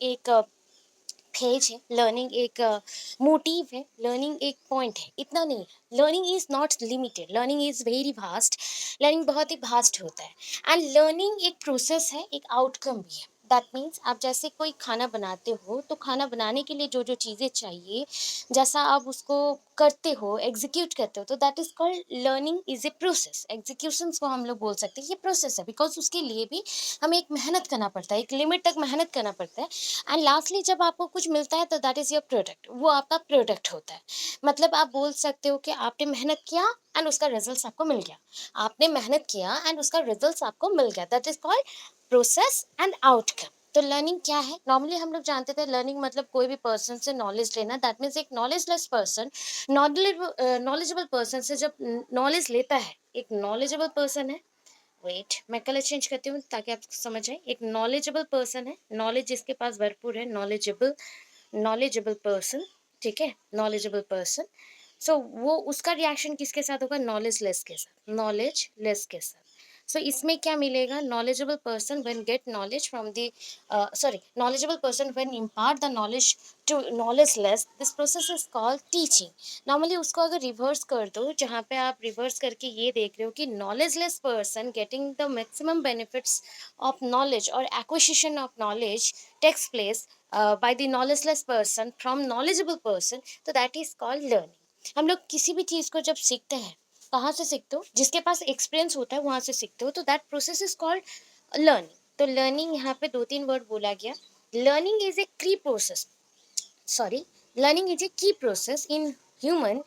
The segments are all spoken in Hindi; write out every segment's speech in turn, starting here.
एक फेज है, लर्निंग एक मोटिव है, लर्निंग एक पॉइंट है, इतना नहीं है। Learning is not limited, learning is very vast. Learning बहुत ही वास्ट होता है। एंड लर्निंग एक प्रोसेस है, एक आउटकम भी है। दैट मीन्स आप जैसे कोई खाना बनाते हो तो खाना बनाने के लिए जो जो चीज़ें चाहिए, जैसा आप उसको करते हो, एग्जीक्यूट करते हो, तो that is called learning is a process. Execution को हम लोग बोल सकते हैं ये प्रोसेस है, बिकॉज उसके लिए भी हमें एक मेहनत करना पड़ता है, एक लिमिट तक मेहनत करना पड़ता है। एंड लास्टली जब आपको कुछ मिलता है तो दैट इज योर प्रोडक्ट, वो आपका प्रोडक्ट होता है। मतलब आप बोल सकते हो कि आपने मेहनत किया एंड उसका रिजल्ट आपको मिल गया। आपने मेहनत किया एंड उसका रिजल्ट आपको मिल गया, that is called process and outcome. तो लर्निंग क्या है? नॉर्मली हम लोग जानते थे लर्निंग मतलब कोई भी पर्सन से नॉलेज लेना, दैट मीन्स एक नॉलेजलेस पर्सन नॉलेजेबल पर्सन से जब नॉलेज लेता है, एक नॉलेजेबल पर्सन है। वेट, मैं कलर चेंज करती हूँ ताकि आप समझ आए। एक नॉलेजेबल पर्सन है, नॉलेज जिसके पास भरपूर है, नॉलेजेबल, नॉलेजेबल पर्सन, ठीक है, नॉलेजेबल पर्सन। सो वो उसका रिएक्शन किसके साथ होगा? नॉलेज लेस के साथ, नॉलेज लेस के साथ। सो इसमें क्या मिलेगा? Knowledgeable person when get knowledge from the sorry, knowledgeable person when impart the knowledge to knowledge less, this process is called teaching. Normally उसको अगर रिवर्स कर दो, जहाँ पे आप रिवर्स करके ये देख रहे हो कि knowledgeless person getting the maximum benefits of knowledge और acquisition of knowledge takes place by the knowledgeless person from knowledgeable person, तो that is called learning. हम लोग किसी भी चीज़ को जब सीखते हैं, कहाँ से सीखते हो? जिसके पास एक्सपीरियंस होता है वहाँ से सीखते हो, तो that process is called learning. तो लर्निंग यहाँ पे दो तीन वर्ड बोला गया। Learning is a key process, sorry, learning is a key process in human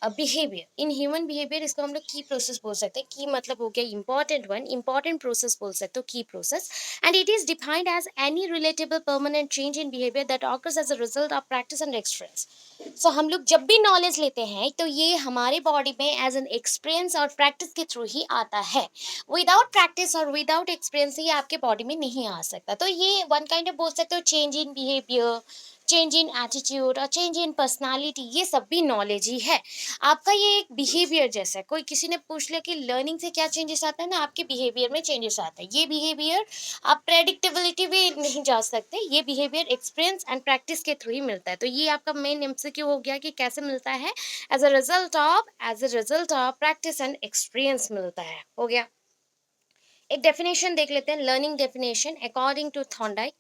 behaviour. In human behaviour इसको हम लोग की प्रोसेस बोल सकते हैं। की मतलब हो गया इंपॉर्टेंट वन, इंपॉर्टेंट प्रोसेस बोल सकते हो, key process. And it is defined as any relatable permanent change in behaviour that occurs as a result of practice and experience. So हम लोग जब भी नॉलेज लेते हैं तो ये हमारे बॉडी में एज एन एक्सपीरियंस और प्रैक्टिस के थ्रू ही आता है। विदाउट प्रैक्टिस और विदाउट एक्सपीरियंस ये आपके बॉडी में नहीं आ सकता। तो ये वन काइंड ऑफ बोल सकते हो change in behaviour, change in attitude और चेंज इन पर्सनालिटी, ये सब भी नॉलेज ही है। आपका ये एक बिहेवियर जैसा है। कोई किसी ने पूछ लिया कि लर्निंग से क्या चेंजेस आता है ना, आपके बिहेवियर में चेंजेस आता है। ये बिहेवियर आप प्रेडिक्टेबिलिटी भी नहीं जा सकते, ये बिहेवियर एक्सपीरियंस एंड प्रैक्टिस के थ्रू ही मिलता है। तो ये आपका मेन एमसीक्यू हो गया कि कैसे मिलता है? As a result of practice and experience मिलता है, हो गया। एक डेफिनेशन देख लेते हैं, learning definition according to Thorndike.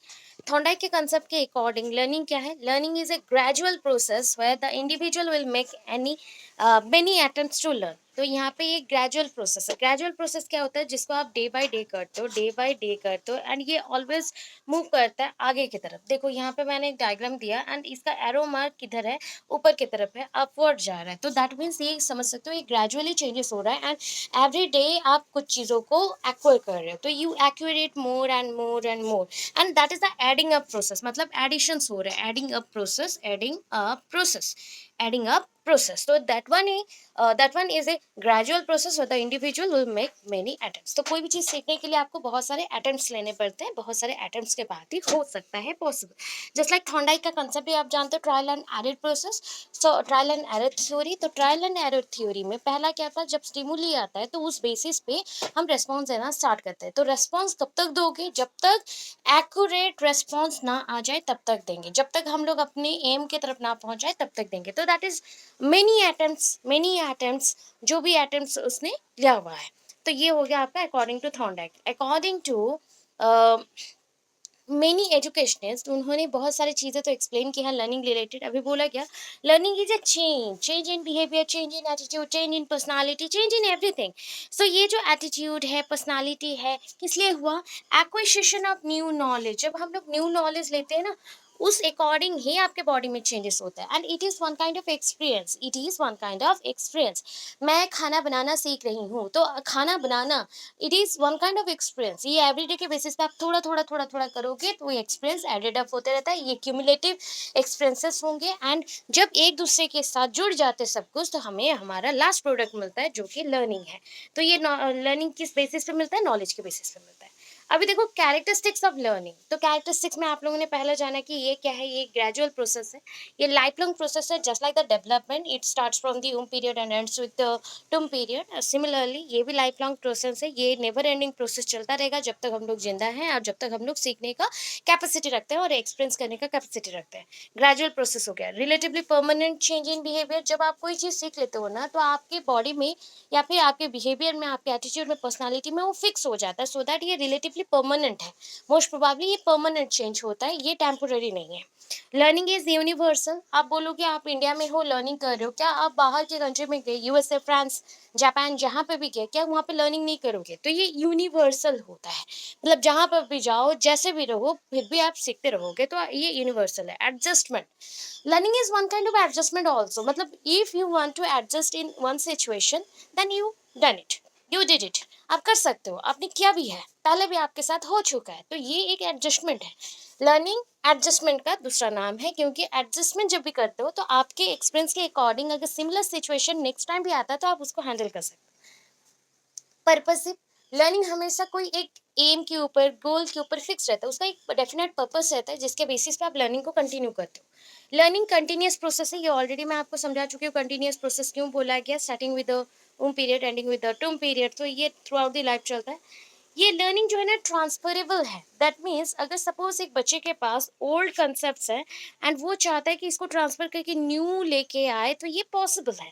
Thorndike के कंसेप्ट के अकॉर्डिंग लर्निंग क्या है? Learning is a gradual process where the individual will make any many attempts to learn. तो यहाँ पे ये ग्रेजुअल प्रोसेस है। ग्रेजुअल प्रोसेस क्या होता है? जिसको आप डे बाय डे करते हो, डे बाय डे करते हो, एंड ये ऑलवेज मूव करता है आगे की तरफ। देखो यहाँ पे मैंने एक डायग्राम दिया एंड इसका एरो मार्क किधर है? ऊपर की तरफ है, अपवर्ड जा रहा है। तो दैट मीन्स ये समझ सकते हो ये ग्रेजुअली चेंजेस हो रहा है एंड एवरी डे आप कुछ चीज़ों को एक्वायर कर रहे हो, तो you accurate more and more and more, and that is the adding up process. मतलब एडिशंस हो रहे हैं, adding up process, adding up process, adding up process. तो that one is a gradual process the individual will make many attempts. तो कोई भी चीज़ सीखने के लिए आपको बहुत सारे अटेम्प्ट्स लेने पड़ते हैं, बहुत सारे अटेम्प्ट्स के बाद ही हो सकता है पॉसिबल। जस्ट लाइक थॉर्नडाइक का कंसेप्ट भी आप जानते हो, trial and error process. So trial and error theory, तो ट्रायल एंड एरर थ्योरी में पहला क्या था? जब स्टिमुली आता है तो उस बेसिस पे हम रेस्पॉन्स देना स्टार्ट करते हैं। तो रेस्पॉन्स कब तक दोगे? जब तक एक्यूरेट रेस्पॉन्स ना आ जाए तब तक देंगे, जब तक हम लोग अपने एम की तरफ ना पहुंच जाए तब तक देंगे। तो दैट इज मेनी अटेम्प्ट्स, जो भी अटेम्प्ट्स उसने लिया हुआ है। तो ये हो गया आपका according to Thorndike. According to many educationist, उन्होंने बहुत सारी चीज़ें तो एक्सप्लेन की हैं लर्निंग रिलेटेड। अभी बोला गया learning is a change in behaviour, change in attitude, change in personality, change in everything. So ये जो एटीट्यूड है, पर्सनालिटी है, किस लिए हुआ? Acquisition of new knowledge. जब हम लोग न्यू नॉलेज लेते हैं ना, उस अकॉर्डिंग ही आपके बॉडी में चेंजेस होता है and it is one kind of experience, it is one kind of experience. मैं खाना बनाना सीख रही हूँ, तो खाना बनाना it is one kind of experience. ये एवरीडे के बेसिस पे आप थोड़ा थोड़ा थोड़ा थोड़ा करोगे तो ये एक्सपीरियंस एडेड अप होते रहता है, ये क्यूमुलेटिव एक्सपीरियंसेस होंगे एंड जब एक दूसरे के साथ जुड़ जाते सब कुछ तो हमें हमारा लास्ट प्रोडक्ट मिलता है जो कि लर्निंग है। तो ये लर्निंग किस बेसिस पे मिलता है? नॉलेज के बेसिस पे मिलता है। अभी देखो कैरेक्टरिस्टिक्स ऑफ लर्निंग, तो कैरेक्टरिस्टिक्स में आप लोगों ने पहले जाना कि ये क्या है, ये ग्रेजुअल प्रोसेस है, ये लाइफ लॉन्ग प्रोसेस है, just like the development it starts from the um period and ends with the टूम period. Similarly ये भी लाइफ लॉन्ग प्रोसेस है, ये नेवर एंडिंग प्रोसेस चलता रहेगा जब तक हम लोग जिंदा हैं और जब तक हम लोग सीखने का कैपेसिटी रखते हैं और एक्सपीरियंस करने का कैपेसिटी रखते हैं। ग्रेजुअल प्रोसेस हो गया। Relatively permanent change in behaviour, जब आप कोई चीज़ सीख लेते हो ना तो आपके बॉडी में या फिर आपके बिहेवियर में, आपके एटीट्यूड में, पर्सनालिटी में वो फिक्स हो जाता है, सो दैट ये रिलेटिवली परमानेंट है। मोस्ट प्रोबेबली ये परमानेंट चेंज होता है, ये टेम्पोररी नहीं है। Learning is universal. आप बोलोगे आप इंडिया में हो, लर्निंग कर रहे हो, क्या आप बाहर के कंट्री में गए, यूएसए, फ्रांस, जापान, जहाँ पे भी गए, क्या वहाँ पे लर्निंग नहीं करोगे? तो ये यूनिवर्सल होता है, मतलब जहाँ पर भी जाओ, जैसे भी रहो, फिर भी आप सीखते रहोगे, तो ये यूनिवर्सल है। Adjustment, learning is one kind of adjustment also, मतलब if you want to adjust in one situation then you done it, you did it, आप कर सकते हो, आपने किया भी है, पहले भी आपके साथ हो चुका है, तो ये एक एडजस्टमेंट है। लर्निंग एडजस्टमेंट का दूसरा नाम है, क्योंकि एडजस्टमेंट जब भी करते हो तो आपके एक्सपीरियंस के अकॉर्डिंग अगर सिमिलर सिचुएशन नेक्स्ट टाइम भी आता है तो आप उसको हैंडल कर सकते हो। पर्पसिव, लर्निंग हमेशा कोई एक एम के ऊपर, गोल के ऊपर फिक्स रहता है, उसका एक डेफिनेट पर्पस रहता है जिसके बेसिस पे आप लर्निंग को कंटिन्यू करते हो। लर्निंग कंटिन्यूअस प्रोसेस है, ये ऑलरेडी मैं आपको समझा चुकी हूँ कंटिन्यूअस प्रोसेस क्यों बोला गया, starting with the um period ending with the टूम period, तो ये थ्रू आउट द लाइफ चलता है। ये लर्निंग जो है ना ट्रांसफरेबल है, दैट मीन्स अगर सपोज एक बच्चे के पास ओल्ड कंसेप्ट है एंड वो चाहता है कि इसको ट्रांसफर करके न्यू लेके आए, तो ये पॉसिबल है।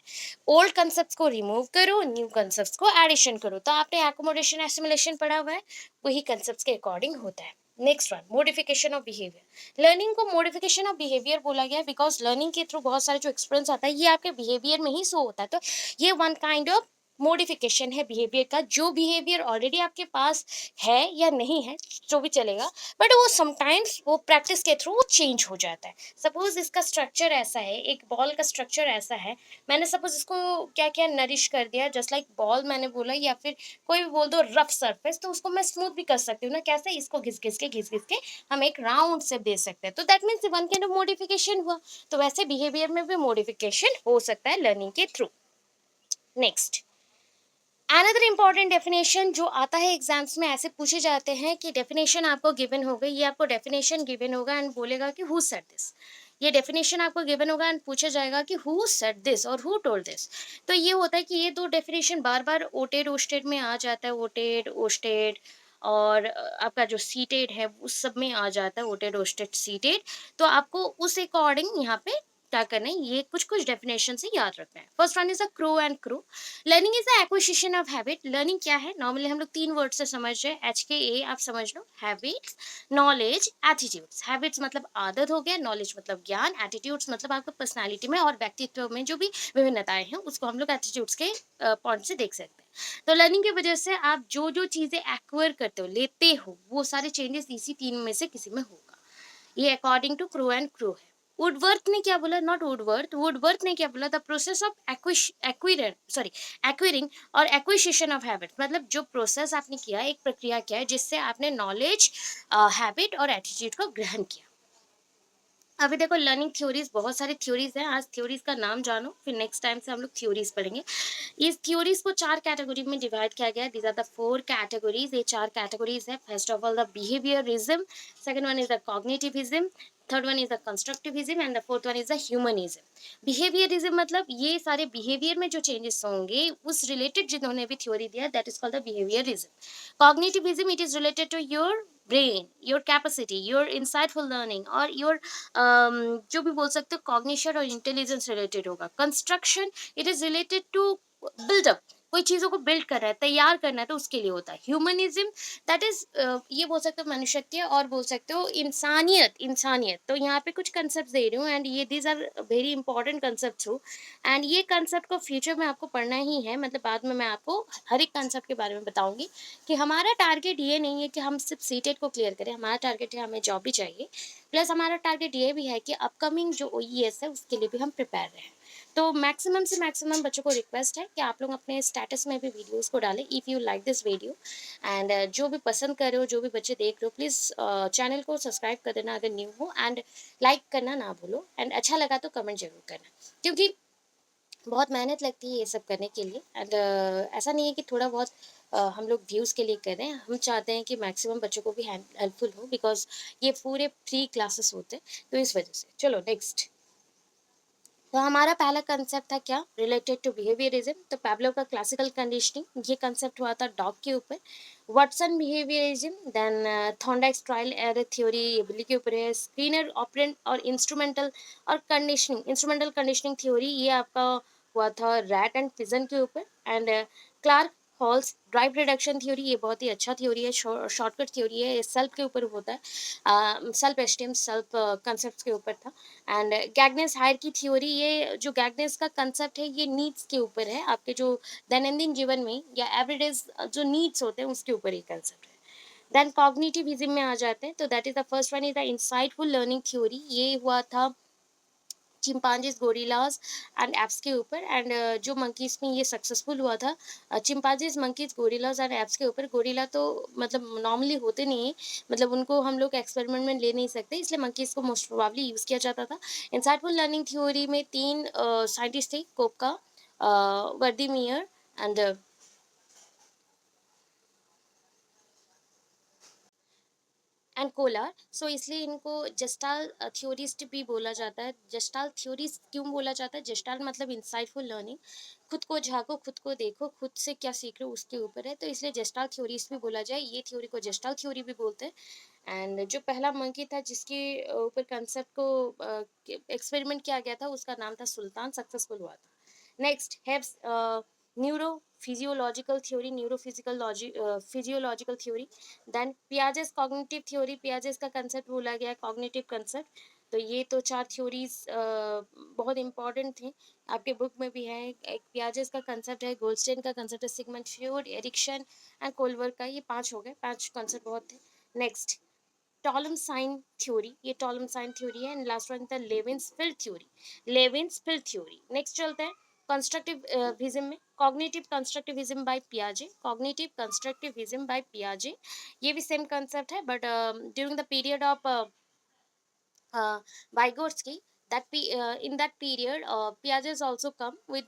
ओल्ड कंसेप्ट को रिमूव करो, न्यू कंसेप्ट को एडिशन करो, तो आपने एकोमोडेशन एसिमिलेशन पढ़ा हुआ है, वही कंसेप्ट के अकॉर्डिंग होता है। Next one, modification of behaviour. Learning को मॉडिफिकेशन ऑफ बिहेवियर बोला गया है बिकॉज लर्निंग के थ्रू बहुत सारे जो एक्सपीरियंस आता है ये आपके बिहेवियर में ही शो होता है, तो ये वन काइंड ऑफ मॉडिफिकेशन है बिहेवियर का। जो बिहेवियर ऑलरेडी आपके पास है या नहीं है जो भी चलेगा, बट वो समटाइम्स वो प्रैक्टिस के थ्रू वो चेंज हो जाता है। सपोज इसका स्ट्रक्चर ऐसा है, एक बॉल का स्ट्रक्चर ऐसा है, मैंने सपोज इसको क्या क्या नरिश कर दिया, जस्ट लाइक बॉल मैंने बोला, या फिर कोई भी बोल दो रफ सरफेस, तो उसको मैं स्मूथ भी कर सकती हूँ ना, कैसे, इसको घिस घिस के हम एक राउंड से दे सकते हैं, तो that means one kind of modification हुआ। तो वैसे बिहेवियर में भी मॉडिफिकेशन हो सकता है लर्निंग के through. Next, another important definition जो आता है एग्जाम्स में, ऐसे पूछे जाते हैं कि डेफिनेशन आपको गिवन हो गई, ये आपको डेफिनेशन गिवन होगा एंड बोलेगा कि हु सेड दिस। ये डेफिनेशन आपको गिवन होगा एंड पूछा जाएगा कि हु सेड दिस और हु टोल्ड दिस। तो ये होता है कि ये दो डेफिनेशन बार बार ओटेड ओस्टेड में आ जाता है, ओटेड ओस्टेड, और आपका जो सीटेड है उस सब में आ जाता है, ओटेड ओस्टेड सीटेड। तो आपको उस अकॉर्डिंग यहाँ पे क्या करना है, ये कुछ कुछ डेफिनेशन से याद रखना है। First one is a crow and crow. Learning is the acquisition of habit. Learning क्या है, नॉर्मली हम लोग तीन वर्ड से समझ रहे हैं, HKA आप समझ लो, हैबिट्स, नॉलेज, एटीट्यूड्स। हैबिट्स मतलब आदत हो गया, नॉलेज मतलब ज्ञान, एटीट्यूड्स मतलब आपका पर्सनालिटी में और व्यक्तित्व में जो भी विभिन्नताएं हैं उसको हम लोग एटीट्यूड्स के पॉइंट से देख सकते हैं। तो लर्निंग की वजह से आप जो जो चीजें एक्वायर करते हो, लेते हो, वो सारे चेंजेस इसी तीन में से किसी में होगा। ये according to Crow and Crow है। वुडवर्थ ने क्या बोला, नॉट वुडवर्थ, वुडवर्थ ने क्या बोला, द प्रोसेस ऑफ एक्विरिंग और एक्विजिशन ऑफ हैबिट, मतलब जो प्रोसेस आपने किया, एक प्रक्रिया किया है जिससे आपने नॉलेज, हैबिट और एटीट्यूड को ग्रहण किया। अभी देखो लर्निंग थ्योरीज, बहुत सारी थ्योरीज हैं, आज थ्योरीज का नाम जानो, फिर नेक्स्ट टाइम से हम लोग थ्योरीज पढ़ेंगे। इस थ्योरीज को चार कैटेगरी में डिवाइड किया गया है, these are the four categories. ये चार कैटेगरीज है। First of all the behaviourism, second one is the cognitivism, third one is the constructivism and the fourth one is the humanism. Behaviourism मतलब ये सारे बिहेवियर में जो चेंजेस होंगे उस रिलेटेड जिन्होंने भी थ्योरी दिया, that is called the behaviourism. Cognitivism, it is related to your brain, your capacity, your insightful learning और योर जो भी बोल सकते हो कॉग्निशन और इंटेलिजेंस रिलेटेड होगा। Construction, it is related to buildup, कोई चीज़ों को बिल्ड करना है, तैयार करना है, तो उसके लिए होता है। ह्यूमनिज्म, दैट इज ये बोल सकते हो मनुष्यत्व और बोल सकते हो इंसानियत, इंसानियत। तो यहाँ पे कुछ कंसेप्ट दे रही हूँ एंड ये these are very important concept हो, एंड ये कंसेप्ट को फ्यूचर में आपको पढ़ना ही है, मतलब बाद में मैं आपको हर एक कंसेप्ट के बारे में बताऊंगी कि हमारा टारगेट ये नहीं है कि हम सिर्फ सीटेट को क्लियर करें, हमारा टारगेट है हमें जॉब भी चाहिए, प्लस हमारा टारगेट ये भी है कि अपकमिंग जो OES है उसके लिए भी हम प्रिपेयर रहें। तो मैक्सिमम से मैक्सिमम बच्चों को रिक्वेस्ट है कि आप लोग अपने स्टेटस में भी वीडियोस को डालें if you like this video, and जो भी पसंद कर रहे हो, जो भी बच्चे देख रहे हो, प्लीज़ चैनल को सब्सक्राइब कर देना अगर न्यू हो, एंड लाइक करना ना भूलो, एंड अच्छा लगा तो कमेंट जरूर करना, क्योंकि बहुत मेहनत लगती है ये सब करने के लिए। एंड ऐसा नहीं है कि थोड़ा बहुत हम लोग व्यूज़ के लिए कर रहे हैं, हम चाहते हैं कि मैक्सिमम बच्चों को भी हेल्पफुल हो, बिकॉज ये पूरे फ्री क्लासेस होते हैं, तो इस वजह से। चलो नेक्स्ट। तो हमारा पहला कंसेप्ट था क्या, रिलेटेड टू बिहेवियरिज्म। तो पैब्लो का क्लासिकल कंडीशनिंग, ये कंसेप्ट हुआ था डॉग के ऊपर। Watson behaviourism, then Thorndike's trial error theory बिल्ली के ऊपर है। स्क्रीनर ऑपरेंट और इंस्ट्रूमेंटल और कंडीशनिंग, इंस्ट्रूमेंटल कंडीशनिंग थ्योरी, ये आपका हुआ था रैट एंड पिजन के ऊपर। And Clark Hull's drive reduction theory, ये बहुत ही अच्छा थ्योरी है, शॉर्टकट थ्योरी है, ये सेल्फ के ऊपर होता है, सेल्फ एस्टीम सेल्फ कंसेप्ट के ऊपर था। एंड गैगनेस हायरार्की थ्योरी, ये जो गैगनेस का कंसेप्ट है ये नीड्स के ऊपर है, आपके जो दैनंदिन जीवन में या एवरीडेज जो नीड्स होते हैं उसके ऊपर ये कंसेप्ट है। देन कॉग्निटिविज्म में आ जाते हैं, तो that is the first one is the insightful learning theory, ये हुआ था चिंपांजीज गोरिल्लाज एंड एप्स के ऊपर। एंड जो मंकीज में ये सक्सेसफुल हुआ था, chimpanzees monkeys gorillas and apps के ऊपर। गोरिल्ला तो मतलब नॉर्मली होते नहीं है, मतलब उनको हम लोग एक्सपेरिमेंट में ले नहीं सकते, इसलिए मंकीज को मोस्ट प्रोबेबली यूज़ किया जाता था। इंसाइटफुल लर्निंग थ्योरी में तीन साइंटिस्ट थे, कोपका, वर्दीमियर एंड कोलार। सो इसलिए इनको जस्टाल थ्योरिस्ट भी बोला जाता है। जस्टाल थ्योरीज क्यों बोला जाता है, जस्टाल मतलब इंसाइटफुल लर्निंग, खुद को झांको, खुद को देखो, खुद से क्या सीख रहे हो उसके ऊपर है, तो इसलिए जस्टाल थ्योरीज भी बोला जाए, ये थ्योरी को जस्टाल थ्योरी भी बोलते हैं। एंड जो पहला मंकी था जिसके ऊपर कंसेप्ट को एक्सपेरिमेंट किया गया था, उसका नाम था सुल्तान, सक्सेसफुल हुआ था। Next haves neurophysiological theory, physiological theory. Then Piaget's cognitive theory, Piaget's का कंसेप्ट बोला गया है कॉग्निटिव कंसेप्ट। तो ये तो चार थ्योरीज बहुत इंपॉर्टेंट थी, आपके बुक में भी है। एक पियाजेस का कंसेप्ट है, गोल्डस्टेन का कंसेप्ट है, Sigmund Freud, Ericsson and Koilwar का, ये पांच हो गए, पांच कंसेप्ट बहुत थे। नेक्स्ट टॉलम साइन थ्योरी, ये टॉलम साइन थ्योरी है। एंड लास्ट वन था लेविन्स field theory, लेविन्स field theory. Next चलते हैं कंस्ट्रक्टिविज्म में, cognitive constructivism bye पियाजे, cognitive constructivism bye पियाजे, ये भी सेम कंसेप्ट है, but during the period of Vygotsky, in that period, Piaget also come with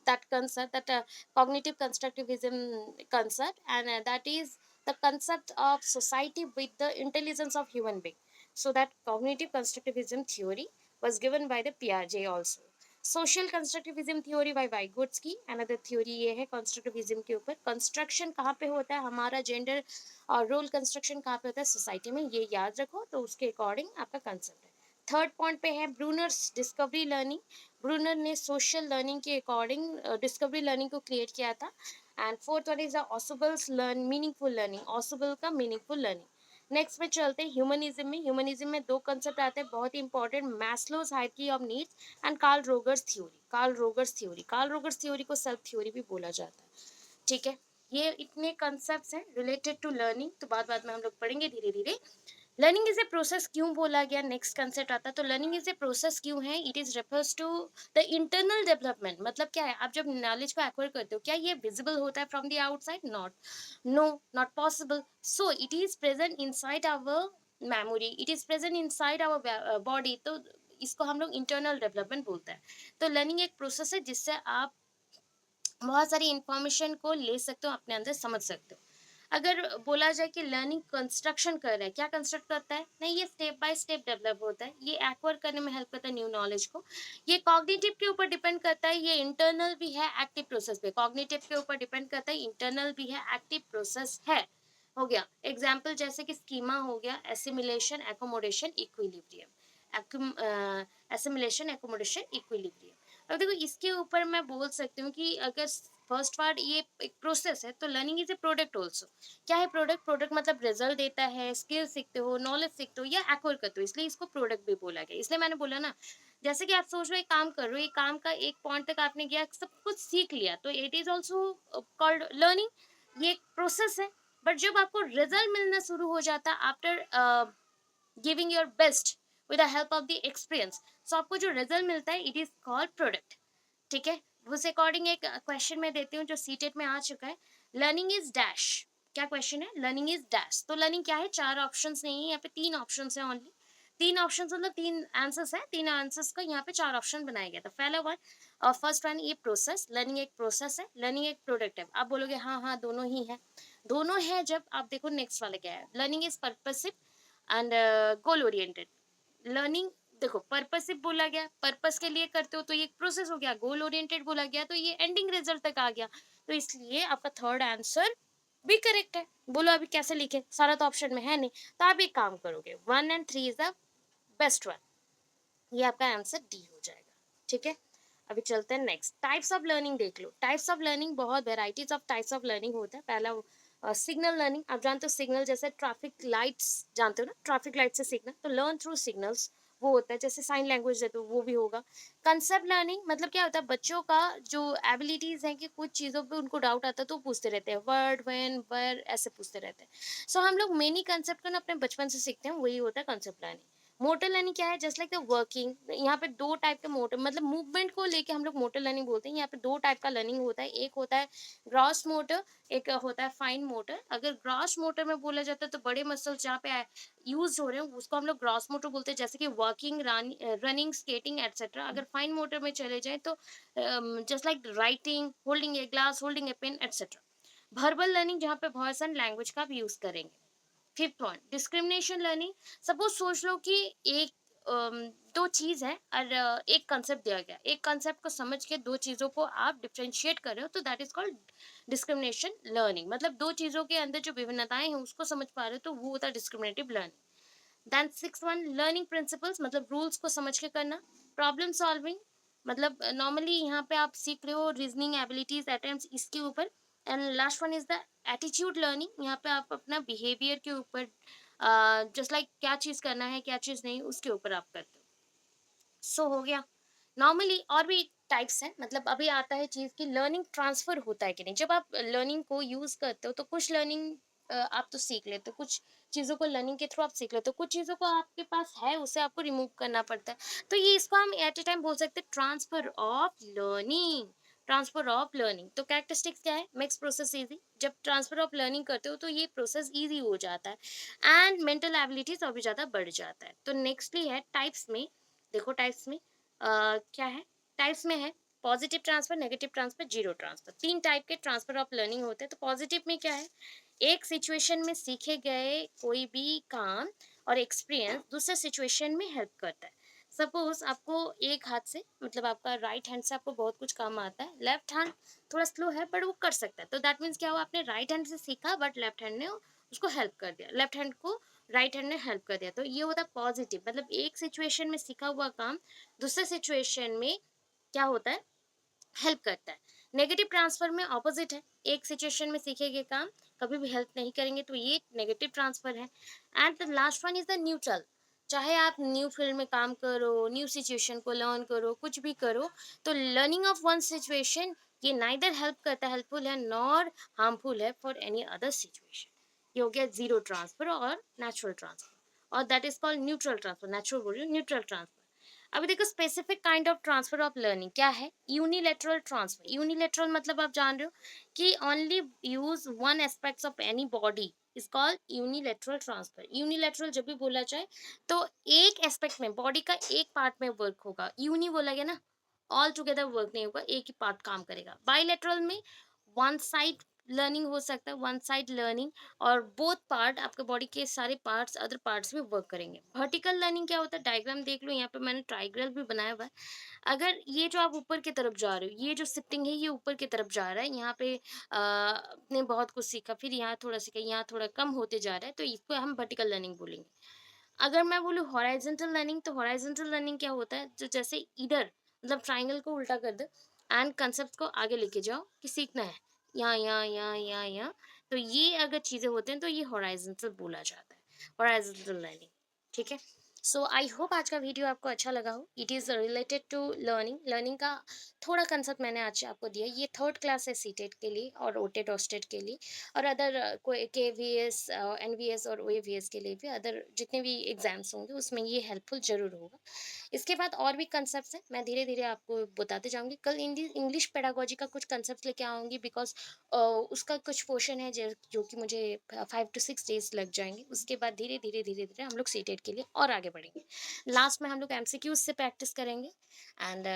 that concept, that cognitive constructivism concept, and that is the concept of society with the intelligence of human being. So that cognitive constructivism theory was given by the Piaget also. Social constructivism theory by Vygotsky, another theory ये है कंस्ट्रक्टिविज्म के ऊपर। कंस्ट्रक्शन कहाँ पे होता है, हमारा जेंडर और रोल कंस्ट्रक्शन कहाँ पे होता है, सोसाइटी में, ये याद रखो, तो उसके अकॉर्डिंग आपका कंसेप्ट है। थर्ड पॉइंट पे है ब्रूनर्स डिस्कवरी लर्निंग, ब्रूनर ने सोशल लर्निंग के अकॉर्डिंग डिस्कवरी लर्निंग को क्रिएट किया था। And fourth one is the Ausubel's learn meaningful learning, Ausubel का मीनिंगफुल लर्निंग। नेक्स्ट में चलते हैं ह्यूमनिज्म में, ह्यूमनिज्म में दो कंसेप्ट आते हैं बहुत ही important, Maslow's hierarchy of needs and Carl Rogers theory, Carl Rogers theory, Carl Rogers theory को सेल्फ थ्योरी भी बोला जाता है। ठीक है, ये इतने कंसेप्ट्स हैं रिलेटेड टू लर्निंग, तो बाद बाद में हम लोग पढ़ेंगे धीरे धीरे। लर्निंग इज ए प्रोसेस क्यों बोला गया, नेक्स्ट कंसेप्ट आता है, तो लर्निंग इज ए प्रोसेस क्यों है, it is refers to the internal development. मतलब क्या है, आप जब नॉलेज को एक्वायर करते हो, क्या ये विजिबल होता है from the outside, not, no, not possible. So it is present inside our memory, it is present inside our body, तो इसको हम लोग इंटरनल डेवलपमेंट बोलते हैं। तो लर्निंग एक प्रोसेस है जिससे आप बहुत सारी इंफॉर्मेशन को ले सकते हो, अपने अंदर समझ सकते हो। अगर बोला जाए कि लर्निंग कंस्ट्रक्शन कर रहा है, क्या कंस्ट्रक्ट करता है, नहीं, ये स्टेप बाय स्टेप डेवलप होता है, ये एक्वायर करने में हेल्प करता है न्यू नॉलेज को। ये कॉग्निटिव के ऊपर डिपेंड करता है, ये इंटरनल भी है एक्टिव प्रोसेस पे, कॉग्निटिव के ऊपर डिपेंड करता है, इंटरनल भी है एक्टिव प्रोसेस है। हो गया एग्जाम्पल, जैसे कि स्कीमा हो गया, assimilation accommodation equilibrium, assimilation accommodation equilibrium. अब देखो इसके ऊपर मैं बोल सकती हूँ कि अगर फर्स्ट पार्ट ये एक प्रोसेस है, तो learning is A product also. क्या है प्रोडक्ट, प्रोडक्ट मतलब रिजल्ट देता है, स्किल सीखते हो, नॉलेज सीखते हो या एक्वायर करते हो, इसलिए इसको प्रोडक्ट भी बोला गया। इसलिए मैंने बोला ना, जैसे कि आप सोच रहे हो एक काम कर रहे हो, एक काम का एक पॉइंट तक आपने गया, सब कुछ सीख लिया, तो it is also called learning, ये एक प्रोसेस है। बट जब आपको रिजल्ट मिलना शुरू हो जाता है after giving your best with the help of the experience, so आपको जो रिजल्ट मिलता है, इट इज कॉल्ड प्रोडक्ट। ठीक है, उस अकॉर्डिंग एक क्वेश्चन में देती हूँ जो सीटेट में आ चुका है। लर्निंग इज डैश, क्या क्वेश्चन है, लर्निंग इज डैश, तो लर्निंग क्या है, चार ऑप्शंस नहीं है यहाँ पे, तीन ऑप्शंस है ओनली। तीन ऑप्शंस मतलब तीन आंसर्स है, तीन आंसर्स का यहाँ पे चार ऑप्शन बनाया गया था। पहला वन, और फर्स्ट वन ये प्रोसेस, लर्निंग एक प्रोसेस है, लर्निंग एक प्रोडक्ट है। आप बोलोगे हाँ हाँ दोनों ही है, दोनों है। जब आप देखो नेक्स्ट वाला क्या है, learning is purposive and goal oriented. Learning देखो पर्पसिव बोला गया, पर्पस के लिए करते हो तो ये प्रोसेस हो गया, गोल ओरिएंटेड बोला गया तो ये एंडिंग रिजल्ट तक आ गया। तो इसलिए आपका थर्ड आंसर भी करेक्ट है। बोलो अभी कैसे लिखे, सारा तो ऑप्शन में है नहीं। तो आप एक काम करोगे, 1 and 3 is the best one, ये आपका आंसर डी हो जाएगा। ठीक है, अभी चलते हैं नेक्स्ट। टाइप्स ऑफ लर्निंग देख लो। टाइप्स ऑफ लर्निंग, बहुत varieties of types of learning होता है। पहला सिग्नल लर्निंग, आप जानते हो सिग्नल जैसे ट्रैफिक लाइट्स, जानते हो ना, ट्रैफिक लाइट से सीखना, तो लर्न थ्रू सिग्नल्स वो होता है। जैसे साइन लैंग्वेज देते हो वो भी होगा। कंसेप्ट लर्निंग मतलब क्या होता है, बच्चों का जो एबिलिटीज है कि कुछ चीज़ों पे उनको डाउट आता है तो पूछते रहते हैं, वर्ड व्हेन वेयर ऐसे पूछते रहते हैं। सो हम लोग मेनी कंसेप्ट को ना अपने बचपन से सीखते हैं, वही होता है कंसेप्ट लर्निंग। मोटर लर्निंग क्या है, जस्ट लाइक द वर्किंग, यहाँ पे दो टाइप के मोटर मतलब मूवमेंट को लेके हम लोग मोटर लर्निंग बोलते हैं। यहाँ पे दो टाइप का लर्निंग होता है, एक होता है ग्रॉस मोटर, एक होता है फाइन मोटर। अगर ग्रॉस मोटर में बोला जाता है तो बड़े मसल्स जहाँ पे यूज हो रहे हैं उसको हम लोग ग्रॉस मोटर बोलते हैं, जैसे कि वॉकिंग, रनिंग, स्केटिंग एटसेट्रा। अगर फाइन मोटर में चले जाए तो just like writing, holding a glass, holding a pen etcetera. Verbal learning जहाँ पे वॉइस एंड लैंग्वेज का भी यूज करेंगे। Fifth point discrimination learning. Suppose सोच लो कि एक दो चीज है और एक कंसेप्ट दिया गया, एक कंसेप्ट को समझ के दो चीजों को आप डिफरेंशिएट कर रहे हो तो that is called discrimination learning. मतलब दो चीजों के अंदर जो विभिन्नताएं हैं उसको समझ पा रहे हो तो वो होता है discriminative learning. Then six one learning principles, मतलब रूल्स को समझ के करना। प्रॉब्लम सॉल्विंग, मतलब नॉर्मली यहाँ पे आप सीख रहे हो रीजनिंग एबिलिटीज अटेम्प्ट इसके ऊपर। And last one is the attitude learning, यहाँ पे आप अपना बिहेवियर के ऊपर जस्ट लाइक क्या चीज करना है क्या चीज नहीं उसके ऊपर आप करते हो। सो हो गया। नॉर्मली और भी टाइप्स हैं, मतलब अभी आता है चीज की लर्निंग ट्रांसफर होता है कि नहीं। जब आप लर्निंग को यूज करते हो तो कुछ लर्निंग आप तो सीख लेते हो, कुछ चीज़ों को लर्निंग के थ्रू आप सीख लेते हो, कुछ चीज़ों को आपके पास है उसे आपको रिमूव करना पड़ता है। तो ये इसको हम एट ए टाइम बोल सकते हैं transfer of learning. Transfer of learning तो कैरेक्टरिस्टिक्स क्या है, मेक्स प्रोसेस इजी। जब ट्रांसफर ऑफ लर्निंग करते हो तो ये प्रोसेस इजी हो जाता है एंड मेंटल एबिलिटीज और भी ज़्यादा बढ़ जाता है। तो नेक्स्टली है टाइप्स में। देखो टाइप्स में क्या है, टाइप्स में है positive transfer, negative transfer, zero transfer. तीन टाइप के ट्रांसफर ऑफ लर्निंग होते हैं। तो पॉजिटिव में क्या है, एक सिचुएशन में सीखे गए कोई भी काम और एक्सपीरियंस दूसरे सिचुएशन में हेल्प करता है। सपोज आपको एक हाथ से, मतलब आपका राइट हैंड से आपको बहुत कुछ काम आता है, लेफ्ट हैंड थोड़ा स्लो है बट वो कर सकता है, तो दैट मीन्स क्या हुआ, आपने राइट हैंड से सीखा बट लेफ्ट हैंड ने उसको हेल्प कर दिया, लेफ्ट हैंड को राइट हैंड ने हेल्प कर दिया। तो ये होता है पॉजिटिव, मतलब एक सिचुएशन में सीखा हुआ काम दूसरे सिचुएशन में क्या होता है, हेल्प करता है। नेगेटिव ट्रांसफर में ऑपोजिट है, एक सिचुएशन में सीखे गए काम कभी भी हेल्प नहीं करेंगे, तो ये नेगेटिव ट्रांसफर है। And the last one is the neutral. चाहे आप न्यू फील्ड में काम करो, न्यू सिचुएशन को लर्न करो, कुछ भी करो, तो लर्निंग ऑफ वन सिचुएशन ये नाइदर हेल्प करता हेल्पफुल है नॉर हार्मफुल है फॉर एनी अदर सिचुएशन। ये हो गया जीरो ट्रांसफर और नेचुरल ट्रांसफर, और that is called neutral transfer. Natural बोल रही हूँ, न्यूट्रल ट्रांसफर। अभी देखो specific kind of transfer of learning क्या है, यूनिलेटरल ट्रांसफर। यूनिलेटरल मतलब आप जान रहे हो कि only use one aspects of any body is called unilateral transfer. Unilateral जब भी बोला जाए तो एक एस्पेक्ट में, बॉडी का एक पार्ट में वर्क होगा, यूनि बोला गया ना, ऑल टुगेदर वर्क नहीं होगा, एक ही पार्ट काम करेगा। बाइलेटरल में वन साइड लर्निंग हो सकता है, वन साइड लर्निंग, और बोथ पार्ट आपके बॉडी के सारे पार्ट्स अदर पार्ट्स में वर्क करेंगे। वर्टिकल लर्निंग क्या होता है, डायग्राम देख लो, यहाँ पे मैंने ट्राइग्राम भी बनाया हुआ है। अगर ये जो आप ऊपर की तरफ जा रहे हो, ये जो सिटिंग है ये ऊपर की तरफ जा रहा है, यहाँ पे आपने बहुत कुछ सीखा, फिर यहाँ थोड़ा सीखा, यहाँ थोड़ा कम होते जा रहा है, तो इसको हम वर्टिकल लर्निंग बोलेंगे। अगर मैं बोलूँ हॉराइजेंटल लर्निंग, तो हॉराइजेंटल लर्निंग क्या होता है, जो जैसे इधर मतलब ट्राइंगल को उल्टा कर दो एंड कंसेप्ट को आगे लेके जाओ कि सीखना है, यहाँ यहाँ यहाँ यहाँ यहाँ, तो ये अगर चीज़ें होते हैं तो ये हॉराइजेंटल बोला जाता है, हॉराइजेंटल लर्निंग। ठीक है, सो आई होप आज का वीडियो आपको अच्छा लगा हो। It is related to learning. Learning का थोड़ा कंसेप्ट मैंने आज आपको दिया। ये थर्ड क्लास है सीटेट के लिए और ओटेट ऑस्टेट के लिए, और अदर कोई K V S, N V S और ओ ए वी एस के लिए भी, अदर जितने भी एग्जाम्स होंगे उसमें ये हेल्पफुल ज़रूर होगा। इसके बाद और भी कंसेप्ट्स हैं, मैं धीरे धीरे आपको बताते जाऊंगी। कल इंग्लिश पेडागोजी का कुछ कंसेप्ट लेके आऊंगी, बिकॉज उसका कुछ पोर्शन है जो कि मुझे 5 to 6 डेज लग जाएंगे। उसके बाद धीरे धीरे धीरे धीरे हम लोग सीटेट के लिए और आगे बढ़ेंगे। लास्ट में हम लोग एमसीक्यूज से प्रैक्टिस करेंगे एंड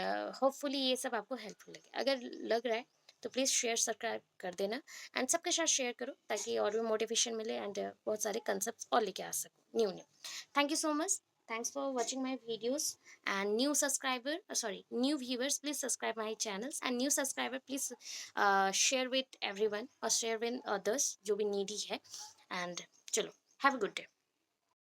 होपफुली ये सब आपको हेल्पफुल लगे। अगर लग रहा है तो प्लीज़ शेयर सब्सक्राइब कर देना एंड सबके साथ शेयर करो ताकि और भी मोटिवेशन मिले एंड बहुत सारे कंसेप्ट और लेके आ सको new new. Thank you so much. Thanks for watching my videos and new subscriber, new viewers, please subscribe my channels and new subscriber please share with everyone or share with others जो भी needy है and चलो have a good day.